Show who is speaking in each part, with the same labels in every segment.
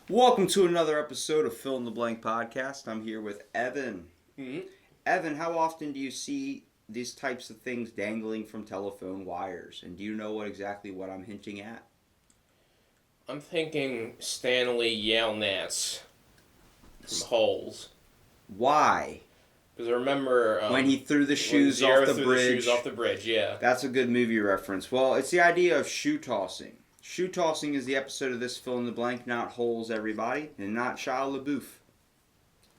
Speaker 1: Welcome to another episode of Fill in the Blank Podcast. I'm here with Evan.
Speaker 2: Mm-hmm.
Speaker 1: Evan, how often do you see these types of things dangling from telephone wires? And do you know what I'm hinting at?
Speaker 2: I'm thinking Stanley Yale Nats from Holes.
Speaker 1: Why?
Speaker 2: Because I remember
Speaker 1: when he threw the shoes
Speaker 2: Zero
Speaker 1: off the
Speaker 2: threw
Speaker 1: bridge.
Speaker 2: The shoes off the bridge, yeah.
Speaker 1: That's a good movie reference. Well, it's the idea of shoe tossing. Shoe tossing is the episode of this Fill in the Blank, not Holes, everybody, and not Shia LaBeouf.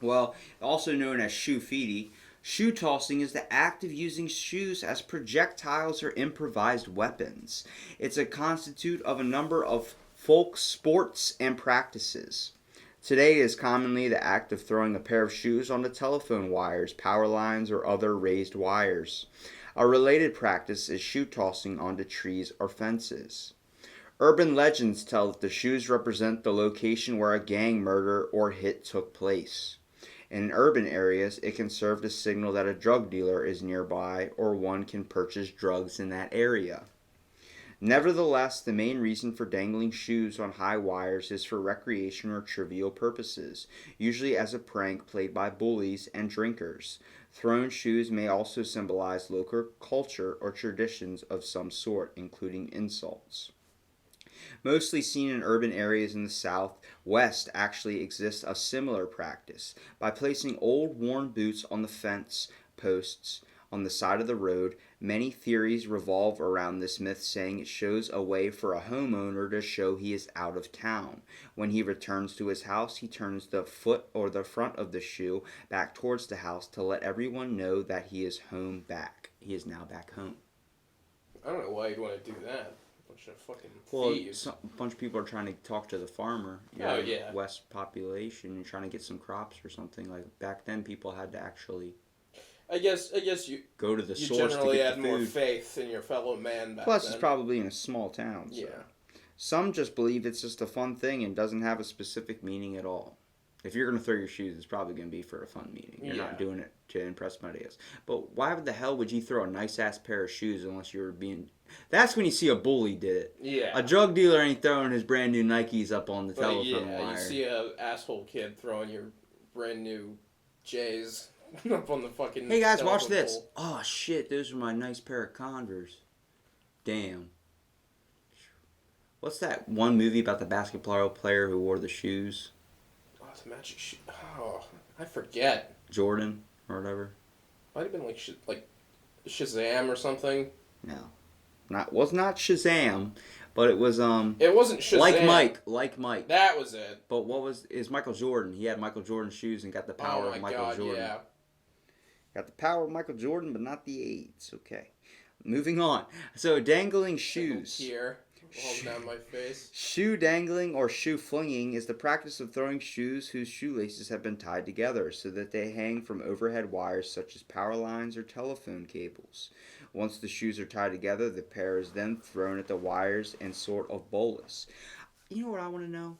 Speaker 1: Well, also known as shoe feety, shoe tossing is the act of using shoes as projectiles or improvised weapons. It's a constitute of a number of folk sports and practices. Today is commonly the act of throwing a pair of shoes onto telephone wires, power lines, or other raised wires. A related practice is shoe tossing onto trees or fences. Urban legends tell that the shoes represent the location where a gang murder or hit took place. In urban areas, it can serve to signal that a drug dealer is nearby or one can purchase drugs in that area. Nevertheless, the main reason for dangling shoes on high wires is for recreation or trivial purposes, usually as a prank played by bullies and drinkers. Thrown shoes may also symbolize local culture or traditions of some sort, including insults. Mostly seen in urban areas in the Southwest actually exists a similar practice. By placing old worn boots on the fence posts on the side of the road, many theories revolve around this myth, saying it shows a way for a homeowner to show he is out of town. When he returns to his house, he turns the foot or the front of the shoe back towards the house to let everyone know that he is home back. He is now back home.
Speaker 2: I don't know why you'd want to do that. Bunch of fucking thieves.
Speaker 1: A bunch of people are trying to talk to the farmer. West population and trying to get some crops or something. Like back then, people had to actually.
Speaker 2: I guess you
Speaker 1: go to the source to get the food.
Speaker 2: You generally had more faith in your fellow man back
Speaker 1: Plus,
Speaker 2: then.
Speaker 1: it's probably in a small town. So.
Speaker 2: Yeah.
Speaker 1: Some just believe it's just a fun thing and doesn't have a specific meaning at all. If you're going to throw your shoes, it's probably going to be for a fun meeting. You're not doing it to impress somebody else. But why the hell would you throw a nice-ass pair of shoes unless you were being... That's when you see a bully did it.
Speaker 2: Yeah.
Speaker 1: A drug dealer ain't throwing his brand new Nikes up on the telephone wire.
Speaker 2: You see a asshole kid throwing your brand new J's up on the fucking...
Speaker 1: Hey guys, watch this. Pole. Oh shit, those are my nice pair of Converse. Damn. What's that one movie about the basketball player who wore the shoes?
Speaker 2: To match your shoe. Oh, I forget.
Speaker 1: Jordan or whatever.
Speaker 2: Might have been like Shazam or something.
Speaker 1: No, was not Shazam, but it was
Speaker 2: It wasn't Shazam.
Speaker 1: Like Mike.
Speaker 2: That was it.
Speaker 1: But is Michael Jordan? He had Michael Jordan shoes and got the power of Michael Jordan. Yeah. Got the power of Michael Jordan, but not the AIDS. Okay, moving on. So dangling shoes.
Speaker 2: Here. Hold down my face.
Speaker 1: Shoe dangling or shoe flinging is the practice of throwing shoes whose shoelaces have been tied together so that they hang from overhead wires such as power lines or telephone cables. Once the shoes are tied together, the pair is then thrown at the wires in sort of bolus. You know what I want to know?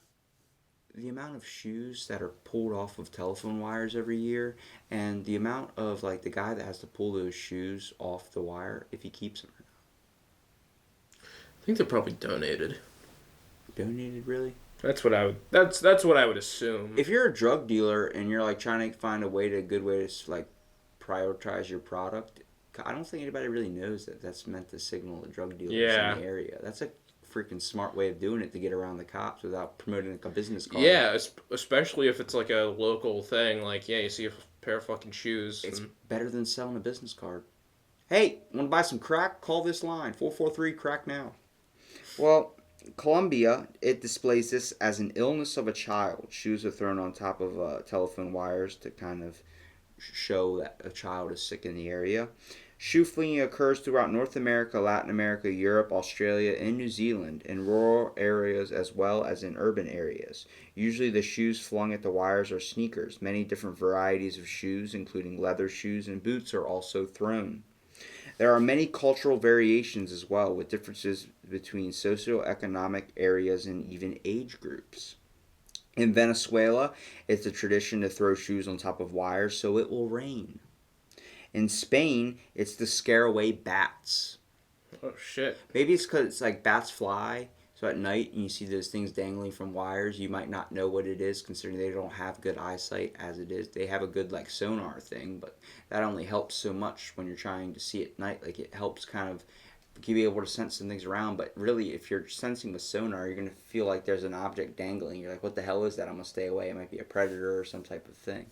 Speaker 1: The amount of shoes that are pulled off of telephone wires every year, and the amount of the guy that has to pull those shoes off the wire if he keeps them.
Speaker 2: I think they're probably donated.
Speaker 1: Donated, really?
Speaker 2: That's what I would. That's what I would assume.
Speaker 1: If you're a drug dealer and you're trying to find a good way to prioritize your product, I don't think anybody really knows that that's meant to signal the drug dealers in the area. That's a freaking smart way of doing it to get around the cops without promoting a business card.
Speaker 2: Yeah, especially if it's a local thing. You see a pair of fucking shoes.
Speaker 1: It's better than selling a business card. Hey, want to buy some crack? Call this line 443-CRACK now. Well, Colombia, it displays this as an illness of a child. Shoes are thrown on top of telephone wires to kind of show that a child is sick in the area. Shoe flinging occurs throughout North America, Latin America, Europe, Australia, and New Zealand, in rural areas as well as in urban areas. Usually the shoes flung at the wires are sneakers. Many different varieties of shoes, including leather shoes and boots, are also thrown. There are many cultural variations as well, with differences between socioeconomic areas and even age groups. In Venezuela, it's a tradition to throw shoes on top of wires so it will rain. In Spain, it's to scare away bats.
Speaker 2: Oh, shit.
Speaker 1: Maybe it's because bats fly, So at night, and you see those things dangling from wires, you might not know what it is, considering they don't have good eyesight as it is. They have a good like sonar thing, but that only helps so much when you're trying to see at night. Like it helps kind of be able to sense some things around, but really, if you're sensing with sonar, you're gonna feel like there's an object dangling. You're like, what the hell is that? I'm gonna stay away. It might be a predator or some type of thing.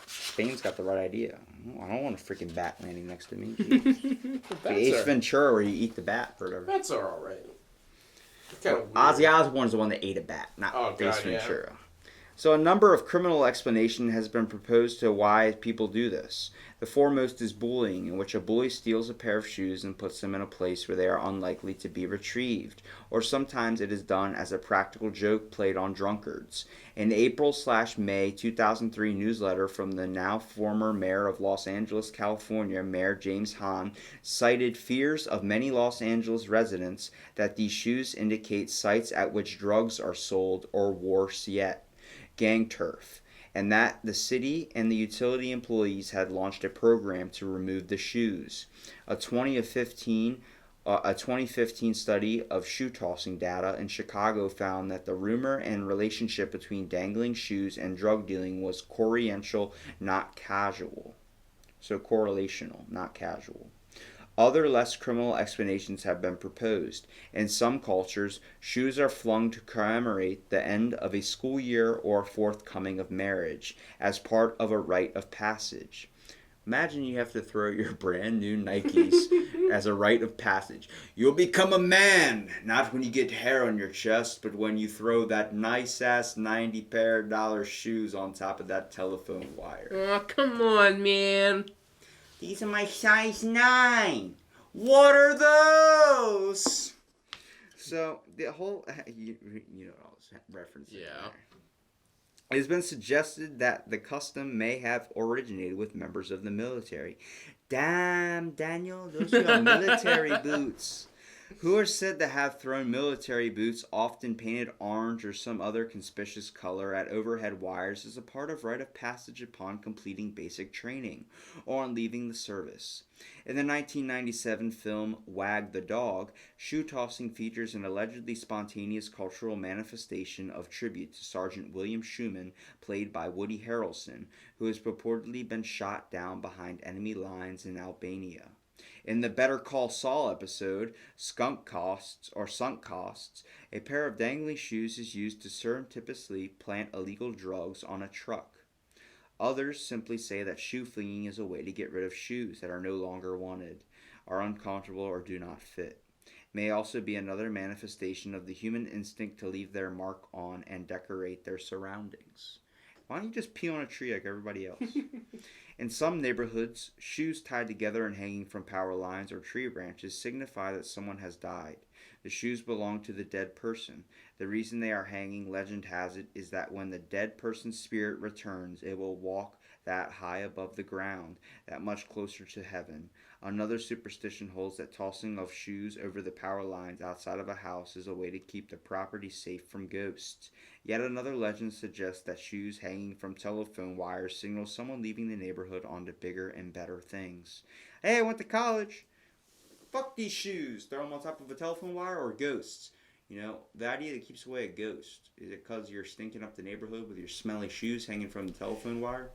Speaker 1: Spain's got the right idea. I don't want a freaking bat landing next to me. Ace Ventura, where you eat the bat or whatever.
Speaker 2: Bats are alright. Kind of
Speaker 1: Ozzy Osbourne's the one that ate a bat, not Ace Ventura. Yeah. So a number of criminal explanation has been proposed to why people do this. The foremost is bullying, in which a bully steals a pair of shoes and puts them in a place where they are unlikely to be retrieved. Or sometimes it is done as a practical joke played on drunkards. An April/May 2003 newsletter from the now former mayor of Los Angeles, California, Mayor James Hahn, cited fears of many Los Angeles residents that these shoes indicate sites at which drugs are sold, or worse yet, gang turf, and that the city and the utility employees had launched a program to remove the shoes. A 2015 study of shoe tossing data in Chicago found that the rumor and relationship between dangling shoes and drug dealing was correlational, not causal. So correlational, not causal. Other less criminal explanations have been proposed. In some cultures, shoes are flung to commemorate the end of a school year or forthcoming of marriage, as part of a rite of passage. Imagine you have to throw your brand new Nikes as a rite of passage. You'll become a man, not when you get hair on your chest, but when you throw that nice-ass $90 pair shoes on top of that telephone wire.
Speaker 2: Oh, come on, man.
Speaker 1: These are my size 9. What are those? So, the whole... You know all this reference.
Speaker 2: Yeah.
Speaker 1: It has been suggested that the custom may have originated with members of the military. Damn, Daniel, those are military boots. Who are said to have thrown military boots, often painted orange or some other conspicuous color, at overhead wires as a part of rite of passage upon completing basic training or on leaving the service. In the 1997 film Wag the Dog, shoe tossing features an allegedly spontaneous cultural manifestation of tribute to Sergeant William Schumann, played by Woody Harrelson, who has purportedly been shot down behind enemy lines in Albania. In the Better Call Saul episode, Sunk Costs, a pair of dangling shoes is used to surreptitiously plant illegal drugs on a truck. Others simply say that shoe flinging is a way to get rid of shoes that are no longer wanted, are uncomfortable, or do not fit. It may also be another manifestation of the human instinct to leave their mark on and decorate their surroundings. Why don't you just pee on a tree like everybody else? In some neighborhoods, shoes tied together and hanging from power lines or tree branches signify that someone has died. The shoes belong to the dead person. The reason they are hanging, legend has it, is that when the dead person's spirit returns, it will walk that high above the ground, that much closer to heaven. Another superstition holds that tossing of shoes over the power lines outside of a house is a way to keep the property safe from ghosts. Yet another legend suggests that shoes hanging from telephone wires signal someone leaving the neighborhood on to bigger and better things. Hey, I went to college. Fuck these shoes. Throw them on top of a telephone wire or ghosts. You know, the idea that keeps away a ghost. Is it because you're stinking up the neighborhood with your smelly shoes hanging from the telephone wire?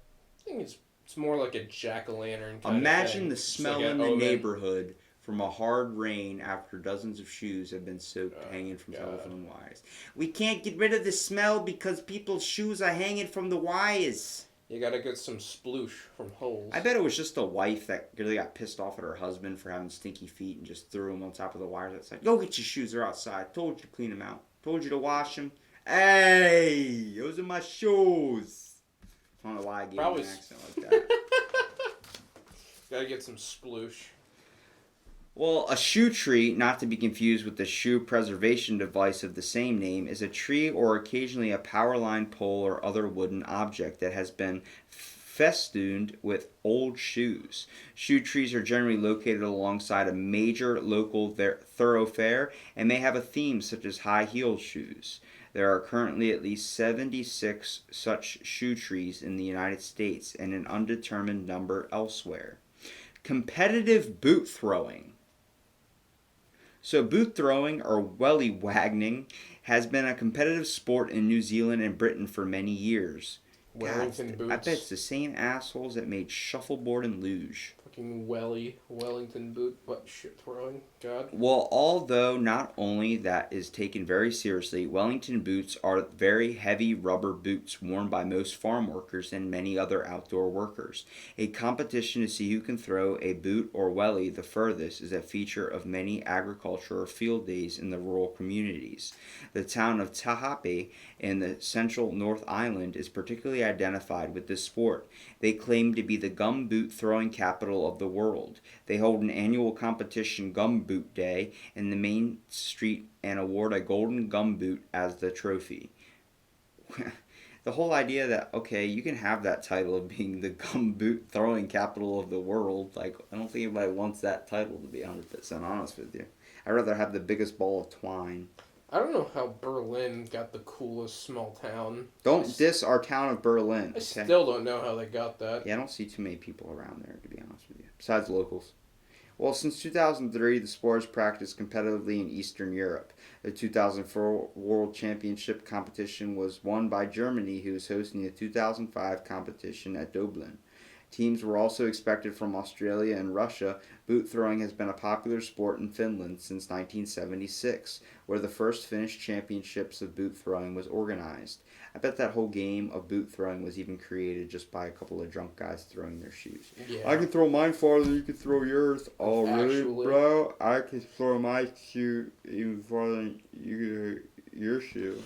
Speaker 2: I think it's more like a jack-o'-lantern kind
Speaker 1: Imagine
Speaker 2: of thing.
Speaker 1: the smell in the neighborhood from a hard rain after dozens of shoes have been soaked hanging from telephone wires. We can't get rid of the smell because people's shoes are hanging from the wires.
Speaker 2: You gotta get some sploosh from holes.
Speaker 1: I bet it was just a wife that really got pissed off at her husband for having stinky feet and just threw them on top of the wires outside. Go get your shoes, they're outside. Told you to clean them out. Told you to wash them. Hey, those are my shoes. I don't know why I gave him an accent like that.
Speaker 2: Gotta get some sploosh.
Speaker 1: Well, a shoe tree, not to be confused with the shoe preservation device of the same name, is a tree or occasionally a power line pole or other wooden object that has been festooned with old shoes. Shoe trees are generally located alongside a major local thoroughfare and may have a theme such as high-heeled shoes. There are currently at least 76 such shoe trees in the United States and an undetermined number elsewhere. Competitive boot throwing. So boot throwing or welly wagging has been a competitive sport in New Zealand and Britain for many years. God,
Speaker 2: Wellington
Speaker 1: I bet it's
Speaker 2: boots.
Speaker 1: the same assholes that made shuffleboard and luge.
Speaker 2: Fucking Wellington boot. What shit throwing? God.
Speaker 1: Well, although not only that is taken very seriously, Wellington boots are very heavy rubber boots worn by most farm workers and many other outdoor workers. A competition to see who can throw a boot or welly the furthest is a feature of many agriculture or field days in the rural communities. The town of Tahape in the central North Island is particularly identified with this sport. They claim to be the gum boot throwing capital of the world. They hold an annual competition, Gum Boot Day, in the main street and award a golden gum boot as the trophy. The whole idea that, okay, you can have that title of being the gum boot throwing capital of the world, like, I don't think anybody wants that title, to be 100% honest with you. I'd rather have the biggest ball of twine.
Speaker 2: I don't know how Berlin got the coolest small town.
Speaker 1: Don't diss our town of Berlin.
Speaker 2: I
Speaker 1: Okay?
Speaker 2: still don't know how they got that.
Speaker 1: Yeah, I don't see too many people around there, to be honest with you, besides locals. Well, since 2003, the sport is practiced competitively in Eastern Europe. The 2004 World Championship competition was won by Germany, who is hosting the 2005 competition at Dublin. Teams were also expected from Australia and Russia. Boot throwing has been a popular sport in Finland since 1976, where the first Finnish championships of boot throwing was organized. I bet that whole game of boot throwing was even created just by a couple of drunk guys throwing their shoes.
Speaker 2: Yeah.
Speaker 1: I can throw mine farther than you can throw yours. Oh, really,
Speaker 2: Actually.
Speaker 1: bro? I can throw my shoe even farther than your shoe.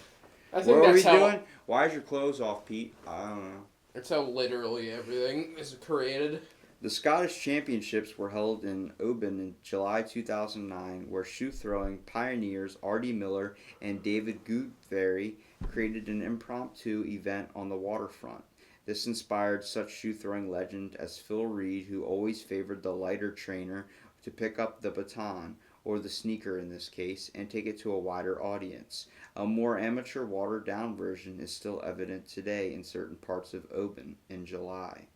Speaker 2: I think
Speaker 1: What are we
Speaker 2: that's how.
Speaker 1: doing? Why is your clothes off, Pete? I don't know.
Speaker 2: That's how literally everything is created.
Speaker 1: The Scottish Championships were held in Oban in July 2009, where shoe throwing pioneers Artie Miller and David Goodberry created an impromptu event on the waterfront. This inspired such shoe throwing legend as Phil Reed, who always favored the lighter trainer to pick up the baton, or the sneaker in this case, and take it to a wider audience. A more amateur, watered-down version is still evident today in certain parts of Oban in July.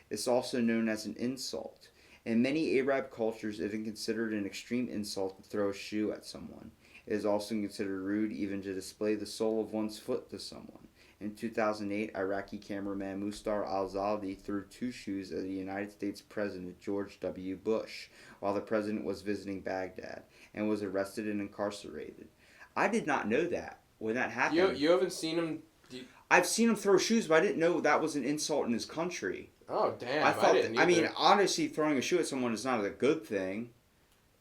Speaker 1: It's also known as an insult. In many Arab cultures, it is considered an extreme insult to throw a shoe at someone. It is also considered rude even to display the sole of one's foot to someone. In 2008, Iraqi cameraman Mustar al-Zaldi threw two shoes at the United States President George W. Bush while the president was visiting Baghdad and was arrested and incarcerated. I did not know that when that happened.
Speaker 2: You haven't seen him.
Speaker 1: I've seen him throw shoes, but I didn't know that was an insult in his country.
Speaker 2: Oh damn!
Speaker 1: I thought.
Speaker 2: didn't
Speaker 1: I mean,
Speaker 2: either.
Speaker 1: honestly, throwing a shoe at someone is not a good thing.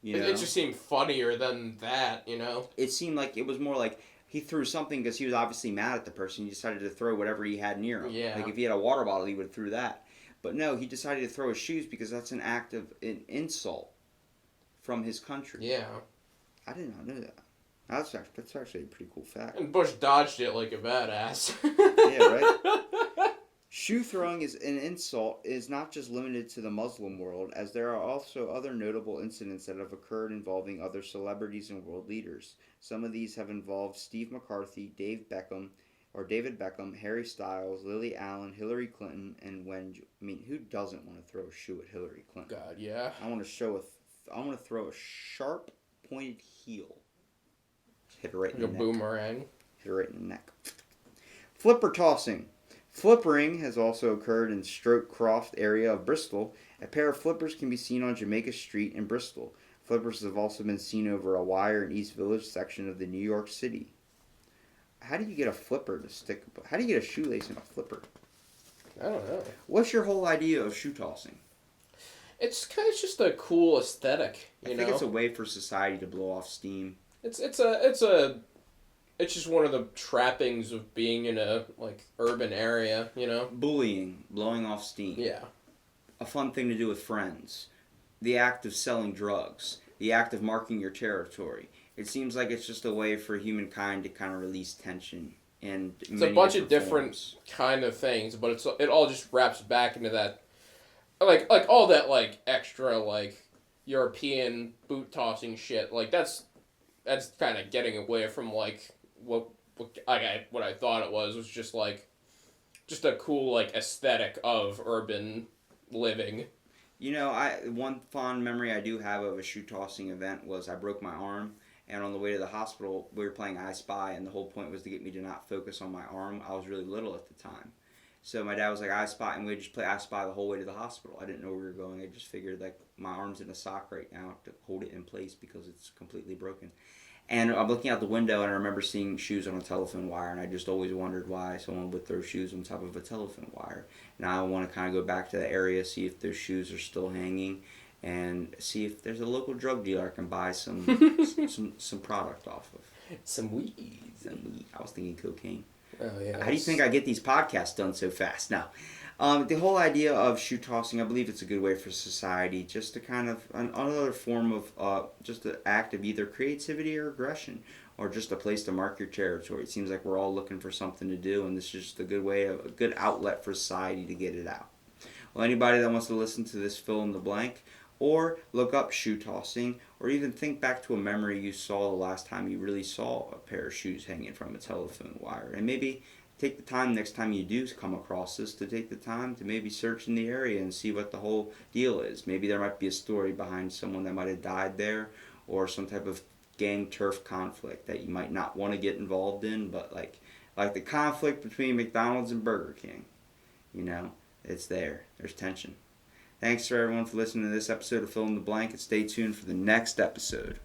Speaker 1: You know?
Speaker 2: It just seemed funnier than that, you know.
Speaker 1: It seemed like it was more like he threw something because he was obviously mad at the person. He decided to throw whatever he had near him.
Speaker 2: Yeah.
Speaker 1: Like if he had a water bottle, he would have threw that. But no, he decided to throw his shoes because that's an act of an insult from his country.
Speaker 2: Yeah.
Speaker 1: I did not know that. That's actually a pretty cool fact.
Speaker 2: And Bush dodged it like a badass.
Speaker 1: Yeah, right? Shoe throwing is an insult is not just limited to the Muslim world, as there are also other notable incidents that have occurred involving other celebrities and world leaders. Some of these have involved Steve McCarthy, David Beckham, Harry Styles, Lily Allen, Hillary Clinton, and who doesn't want to throw a shoe at Hillary Clinton?
Speaker 2: God, yeah.
Speaker 1: I want to throw a sharp pointed heel. Hit her right in
Speaker 2: Like a
Speaker 1: the neck.
Speaker 2: boomerang.
Speaker 1: Hit her right in the neck. Flipper tossing. Flippering has also occurred in Stoke Croft area of Bristol. A pair of flippers can be seen on Jamaica Street in Bristol. Flippers have also been seen over a wire in East Village section of the New York City. How do you get a flipper to stick? How do you get a shoelace in a flipper?
Speaker 2: I don't know.
Speaker 1: What's your whole idea of shoe tossing?
Speaker 2: It's kind of just a cool aesthetic, you know.
Speaker 1: I think it's a way for society to blow off steam.
Speaker 2: It's just one of the trappings of being in a urban area, you know.
Speaker 1: Bullying, blowing off steam.
Speaker 2: Yeah.
Speaker 1: A fun thing to do with friends. The act of selling drugs. The act of marking your territory. It seems like it's just a way for humankind to kind of release tension. And
Speaker 2: It's a bunch of different kind of things, but it all just wraps back into that, like all that extra European boot tossing shit. That's kind of getting away from what I thought it was just a cool aesthetic of urban living.
Speaker 1: One fond memory I do have of a shoe tossing event was I broke my arm, and on the way to the hospital, we were playing I Spy, and the whole point was to get me to not focus on my arm. I was really little at the time. So my dad was like, I Spy, and we'd just play I Spy the whole way to the hospital. I didn't know where we were going. I just figured, like, my arm's in a sock right now to hold it in place because it's completely broken. And I'm looking out the window, and I remember seeing shoes on a telephone wire, and I just always wondered why someone would throw shoes on top of a telephone wire. Now I want to kind of go back to the area, see if those shoes are still hanging, and see if there's a local drug dealer I can buy some product off of.
Speaker 2: Some weed.
Speaker 1: I was thinking cocaine.
Speaker 2: Oh yeah.
Speaker 1: How do you think I get these podcasts done so fast? Now, the whole idea of shoe tossing, I believe it's a good way for society just to kind of, another form of just an act of either creativity or aggression, or just a place to mark your territory. It seems like we're all looking for something to do, and this is just a good outlet for society to get it out. Well, anybody that wants to listen to this fill in the blank, or look up shoe tossing, or even think back to a memory you saw the last time you really saw a pair of shoes hanging from a telephone wire, and maybe take the time next time you do come across this to take the time to maybe search in the area and see what the whole deal is. Maybe there might be a story behind someone that might have died there, or some type of gang turf conflict that you might not want to get involved in, but like the conflict between McDonald's and Burger King. It's there. There's tension. Thanks for everyone for listening to this episode of Fill in the Blank, and stay tuned for the next episode.